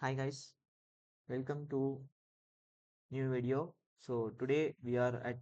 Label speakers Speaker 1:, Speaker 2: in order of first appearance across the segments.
Speaker 1: Hi guys, welcome to new video. So today we are at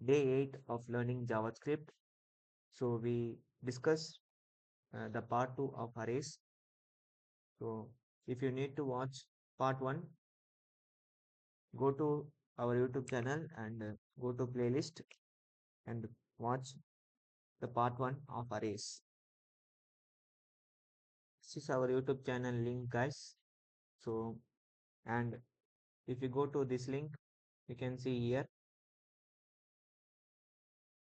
Speaker 1: day 8 of learning JavaScript. So we discuss the part 2 of arrays. So if you need to watch part 1, go to our YouTube channel and go to playlist and watch the part 1 of arrays. This is our YouTube channel link guys. So and if you go to this link, you can see here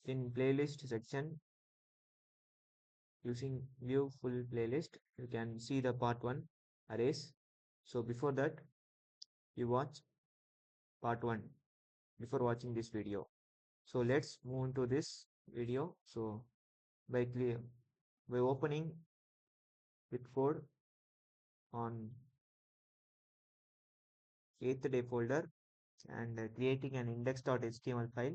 Speaker 1: in playlist section using view full playlist you can see the part 1 arrays. So before that you watch part 1 before watching this video. So let's move into this video. So by clear by opening with code on 8th day folder and creating an index.html file,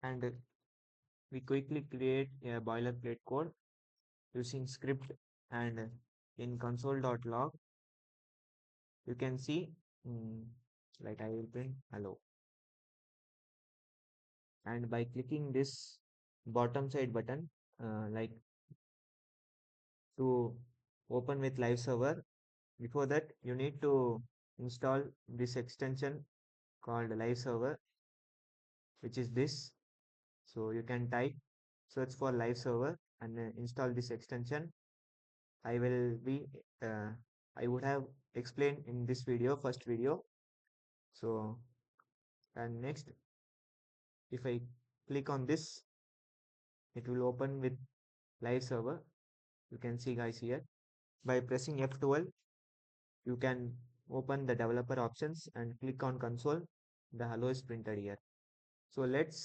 Speaker 1: and we quickly create a boilerplate code using script, and in console.log you can see mm, like I will print hello, and by clicking this bottom side button like to open with live server, before that you need to install this extension called live server, which is this. So you can type search for live server and install this extension. I will be uh, I would have explained in this video, first video. So and next, if I click on this, it will open with live server. You can see guys here, by pressing F12 you can open the developer options and click on console. The hello is printed here. So let's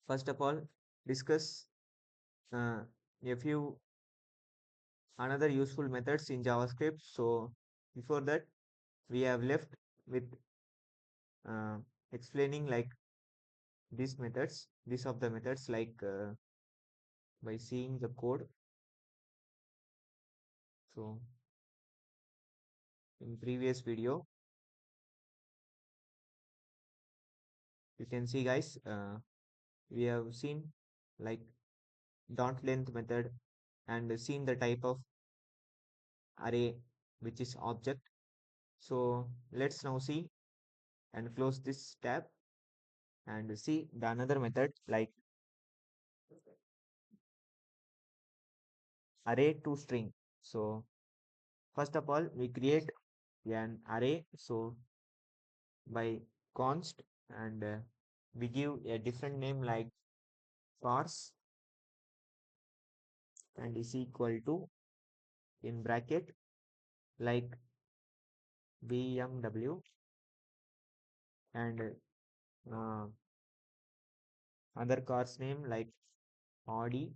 Speaker 1: first of all discuss uh, a few another useful methods in JavaScript. So before that we have left with uh, explaining like these of the methods, like by seeing the code. So in previous video you can see guys, we have seen like dot length method and seen the type of array which is object. So let's now see and close this tab and see the another method like array to string. So first of all we create an array. So by const, and we give a different name like parse, and is equal to in bracket like bmw, and uh, other cars name like Audi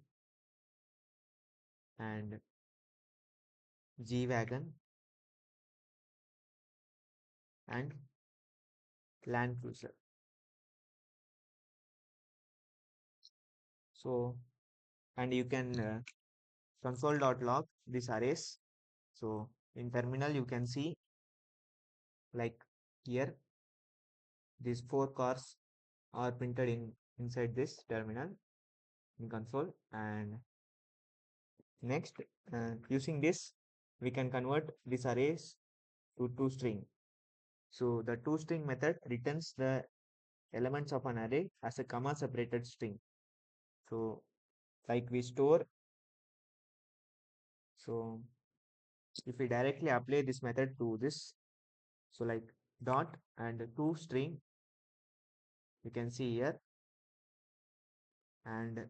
Speaker 1: and G wagon and Land Cruiser. So and you can console.log these arrays. So in terminal you can see like here these four cars are printed in inside this terminal in console. And next, using this we can convert these arrays to toString. So the toString method returns the elements of an array as a comma separated string. So like we store, so if we directly apply this method to this, so like dot and toString, you can see here, and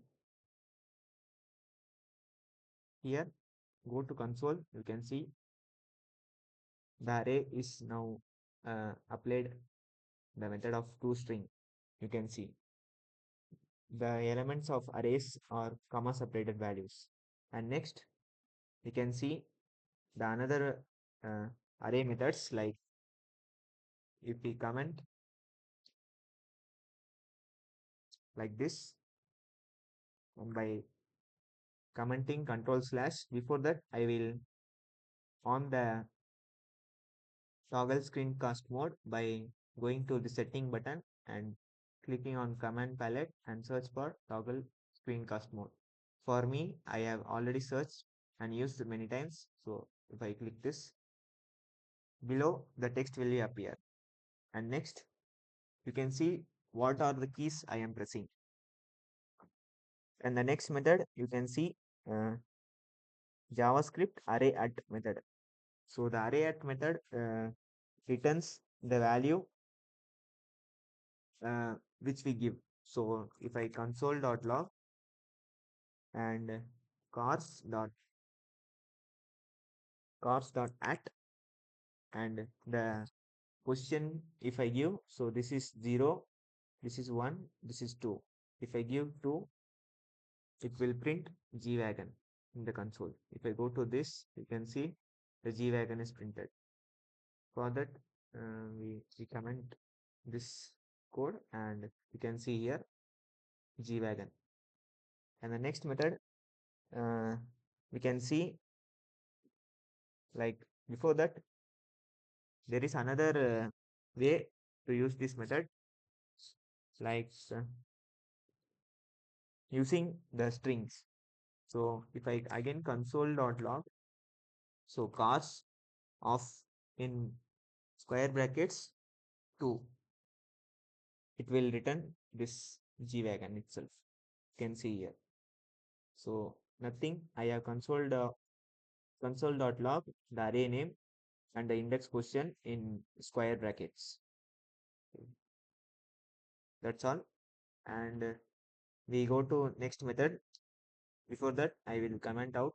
Speaker 1: here go to console, you can see the array is now applied the method of toString. You can see the elements of arrays are comma separated values. And next we can see the another uh, array methods, like if we comment like this, and by commenting control slash. Before that, I will on the toggle screencast mode by going to the setting button and clicking on command palette and search for toggle screencast mode. For me, I have already searched and used many times. So if I click this, below the text will appear. And next, you can see what are the keys I am pressing. And the next method, you can see uh, JavaScript Array at method. So the array at method returns the value which we give. So if I console.log and cars dot at, and the position if I give, so this is 0, this is 1, this is 2. If I give 2, it will print G wagon in the console. If I go to this, you can see the G wagon is printed. For that, we comment this code and you can see here G wagon. And the next method, uh, we can see, like, before that, there is another way to use this method, like using the strings. So if I again console.log, so cars of in square brackets 2, it will return this G wagon itself. You can see here. So nothing, I have console.log, the array name and the index position in square brackets. That's all. And we go to next method. Before that, I will comment out.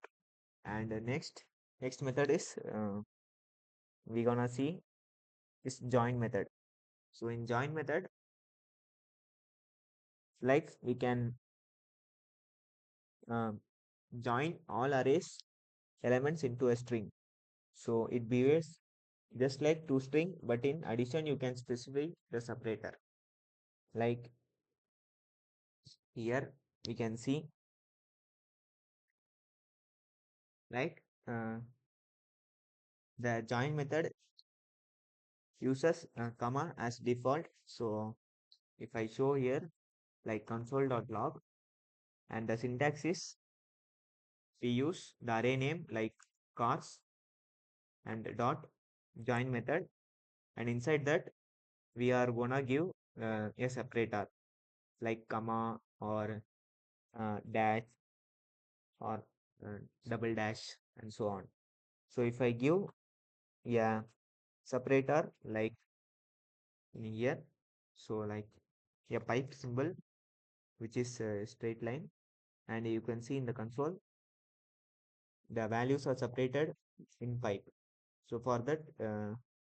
Speaker 1: And next method is we gonna see is join method. So in join method, like we can um, join all arrays elements into a string. So it behaves just like toString, but in addition, you can specify the separator. Like here, we can see, right? The join method uses comma as default. So if I show here, like console.log, and the syntax is we use the array name like cars and dot join method, and inside that we are gonna give a separator like comma or dash or uh, double dash and so on. So if I give, yeah, separator like in here, so like a pipe symbol which is a straight line, and you can see in the console the values are separated in pipe. So for that,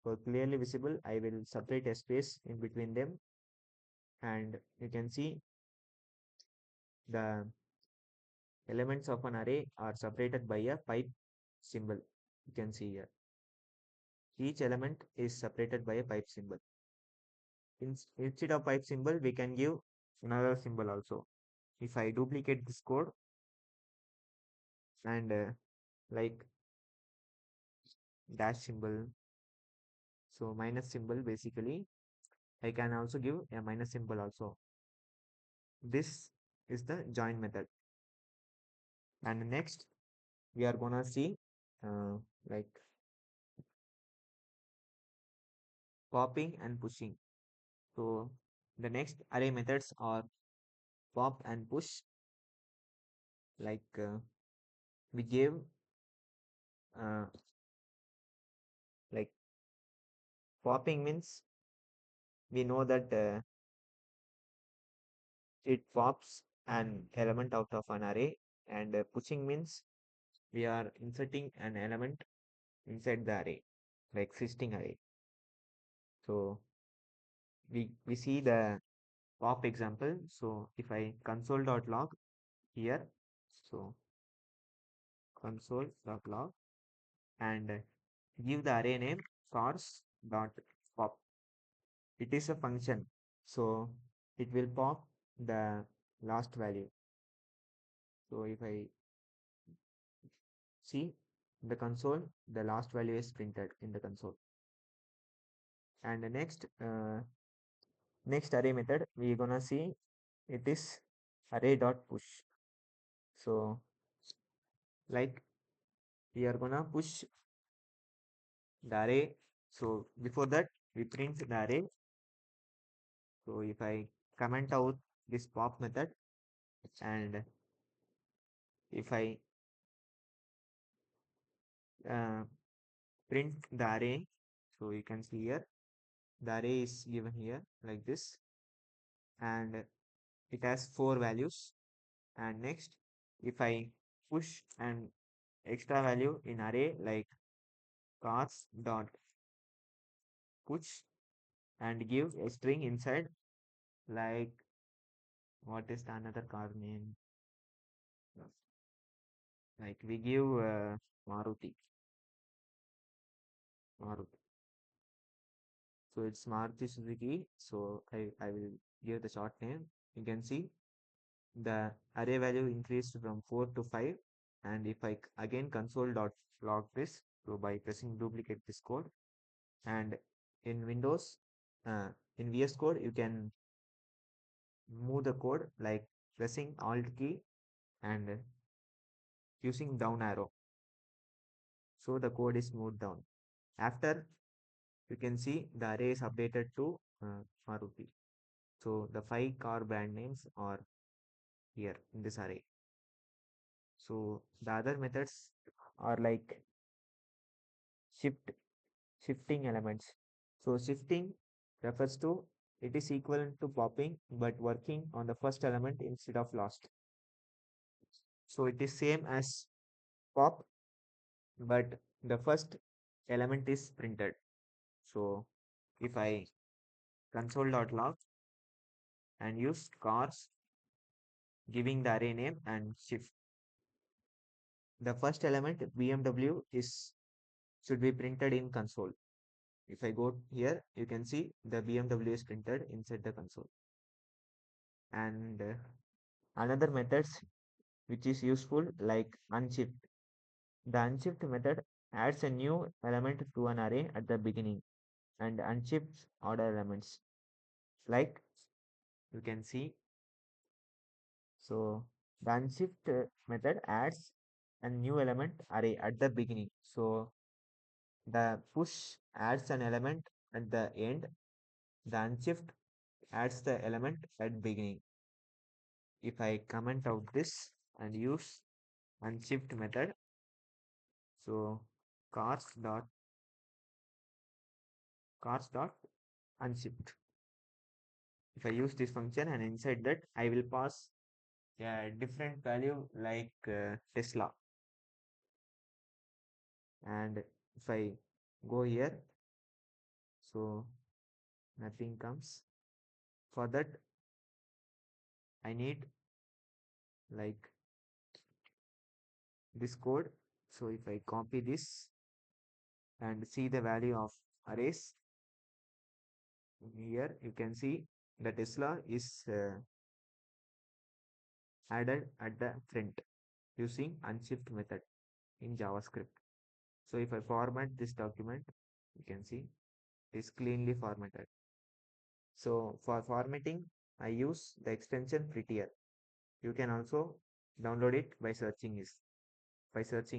Speaker 1: for clearly visible, I will separate a space in between them, and you can see the elements of an array are separated by a pipe symbol. You can see here. Each element is separated by a pipe symbol. Instead of pipe symbol, we can give another symbol also. If I duplicate this code and like dash symbol, so minus symbol basically, I can also give a minus symbol also. This is the join method. And next, we are gonna see uh, like popping and pushing. So the next array methods are pop and push. Like we gave uh, like popping means we know that it pops an element out of an array, and pushing means we are inserting an element inside the array, like existing array. So we see the pop example. So if I console.log here, so console.log and give the array name cars.pop. It is a function, so it will pop the last value. So if I see the console, the last value is printed in the console. And the next array method we're gonna see, it is array dot push. So like we are gonna push the array. So before that we print the array. So if I comment out this pop method and if I uh, print the array, so you can see here the array is given here like this, and it has four values. And next, if I push an extra value in array like cars dot push and give a string inside, like what is the another car name, like we give Maruti. Maruti. So it's Maruti Suzuki. So I will give the short name. You can see the array value increased from 4 to 5. And if I again console dot log this, so by pressing duplicate this code, and in Windows, uh, in VS Code, you can move the code like pressing Alt key and using down arrow. So the code is moved down. After, you can see the array is updated to Maruti. So the 5 car brand names are here in this array. So the other methods are like shifting elements. So shifting refers to it is equivalent to popping but working on the first element instead of last. So it is same as pop, but the first element is printed. So if I console.log and use cars, giving the array name and shift, the first element BMW is should be printed in console. If I go here, you can see the BMW is printed inside the console. And another methods which is useful like unshift. The unshift method adds a new element to an array at the beginning and unshifts order elements. Like you can see, so the unshift method adds a new element array at the beginning. So the push adds an element at the end. The unshift adds the element at beginning. If I comment out this and use unshift method, so cars dot unshift. If I use this function and inside that I will pass a different value like Tesla. And if I go here, so nothing comes. For that I need like this code. So if I copy this and see the value of arrays here, you can see the Tesla is added at the front using unshift method in JavaScript. So if I format this document, you can see it's cleanly formatted. So for formatting, I use the extension Prettier. You can also download it by searching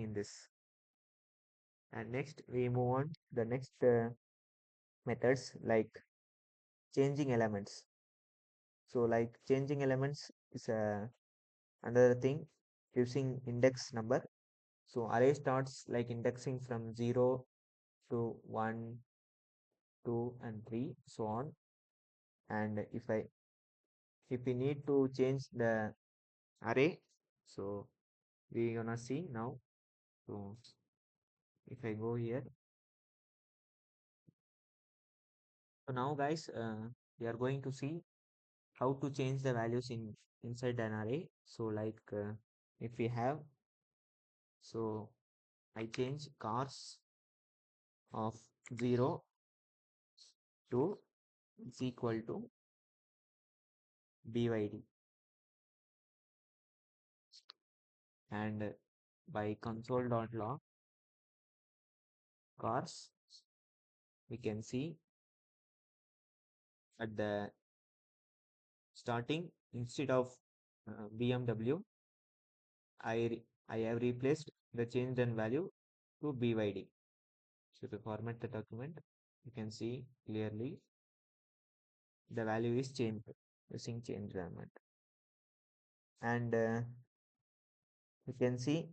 Speaker 1: in this. And next we move on the next methods like changing elements. So like changing elements is another thing using index number. So array starts like indexing from 0 to 1, 2 and 3 so on. And if we need to change the array, so we gonna see now. So if I go here, so now guys, we are going to see how to change the values inside an array. So like if we have, so I change cars of 0 to is equal to byd, and by console.log cars we can see at the starting, instead of BMW, I have replaced the change in value to byd. So if you format the document, you can see clearly the value is changed using change element. And you can see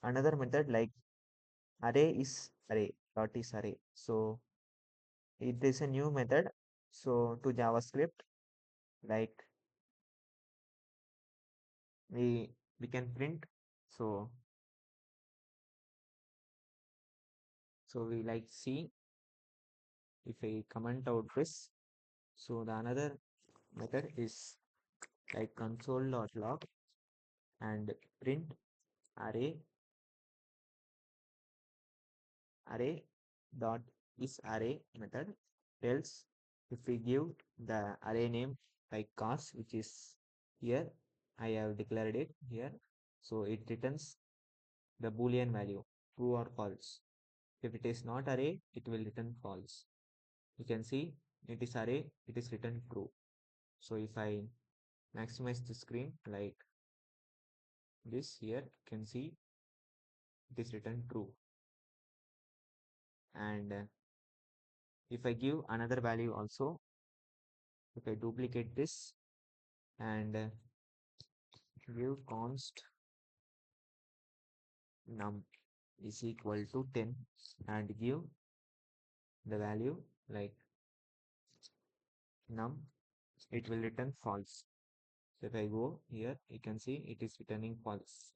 Speaker 1: another method like array is array dot is array. So it is a new method. So to JavaScript, like we can print. So we like see if I comment out this. So the another method is like console.log and print array dot is array method tells if we give the array name like cars, which is here, I have declared it here. So it returns the boolean value true or false. If it is not array, it will return false. You can see it is array, it is written true. So if I maximize the screen like this, here you can see it is written true. And if I give another value also, if I duplicate this and give const num is equal to 10 and give the value like num, it will return false. So if I go here, you can see it is returning false.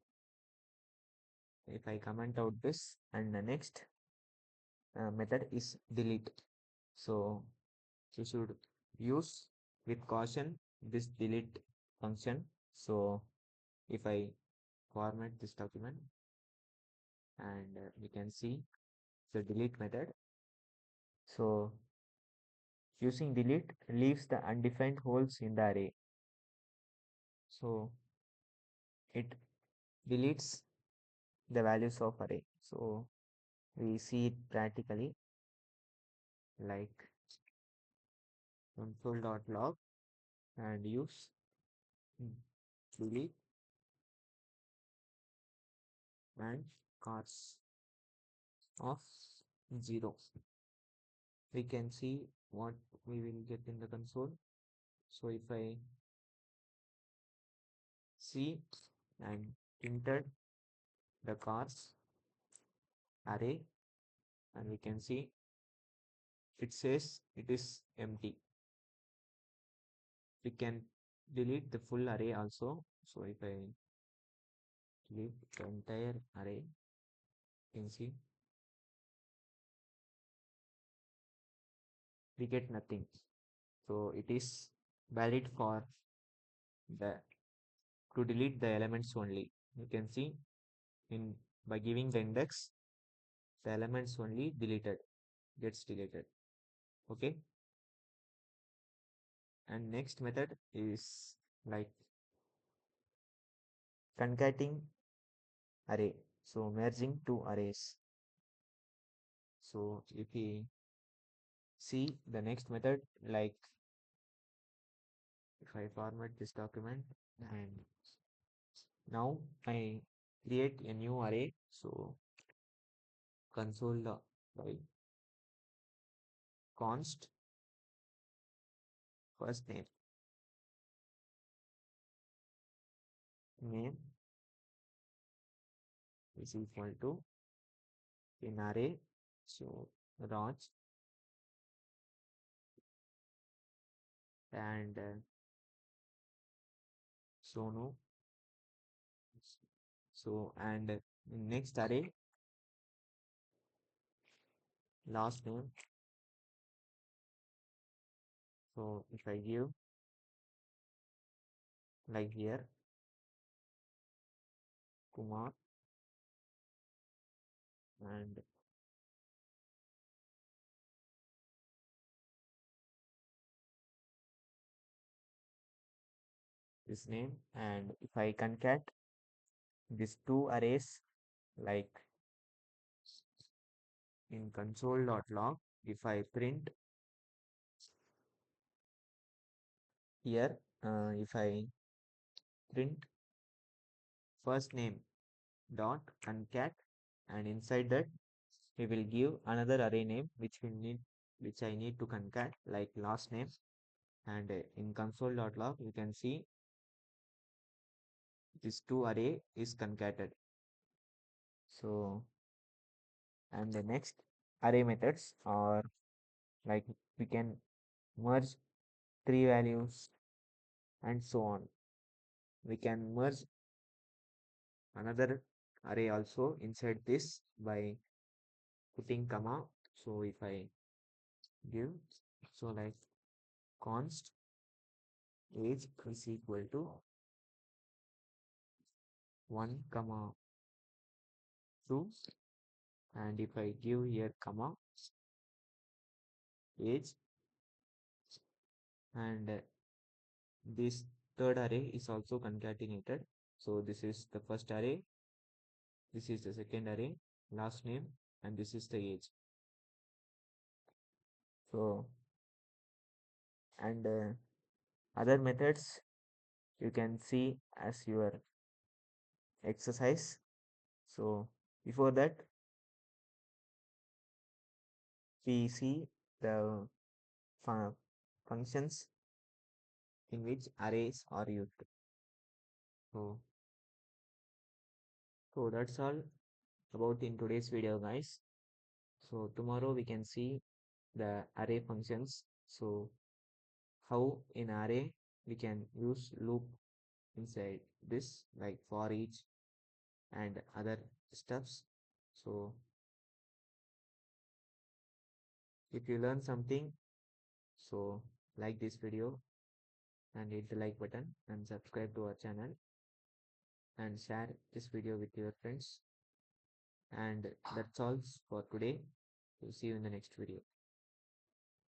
Speaker 1: If I comment out this, and the next method is delete. So you should use with caution this delete function. So if I format this document, and we can see the delete method. So using delete leaves the undefined holes in the array. So it deletes the values of array. So we see it practically like console.log and use delete and cars of 0. We can see what we will get in the console. So if I see and entered the cars array, and we can see it says it is empty. We can delete the full array also. So if I delete the entire array, you can see we get nothing. So it is valid for the to delete the elements only. You can see in by giving the index, the elements only gets deleted. Okay. And next method is like concating array. So merging two arrays. So if we see the next method, like if I format this document and now I create a new array. So console by const first name is equal to in array. So Raj and Sonu. So and next array last name. So if I give like here Kumar and this name, and if I concat these two arrays, like in console.log, if I print here, if I print first name dot concat, and inside that we will give another array name which I need to concat, like last name, and in console.log you can see this two array is concated. So, and the next array methods are like we can merge three values and so on. We can merge another array also inside this by putting comma. So if I give, so like const age is equal to 1 comma 2, and if I give here comma age, and this third array is also concatenated. So this is the first array, this is the second array, last name, and this is the age. So, and other methods you can see as your exercise. So before that we see the functions in which arrays are used. So that's all about in today's video, guys. So tomorrow we can see the array functions. So how in array we can use loop inside this, like for each and other stuffs. So if you learn something, so like this video and hit the like button and subscribe to our channel and share this video with your friends. And that's all for today. We'll see you in the next video.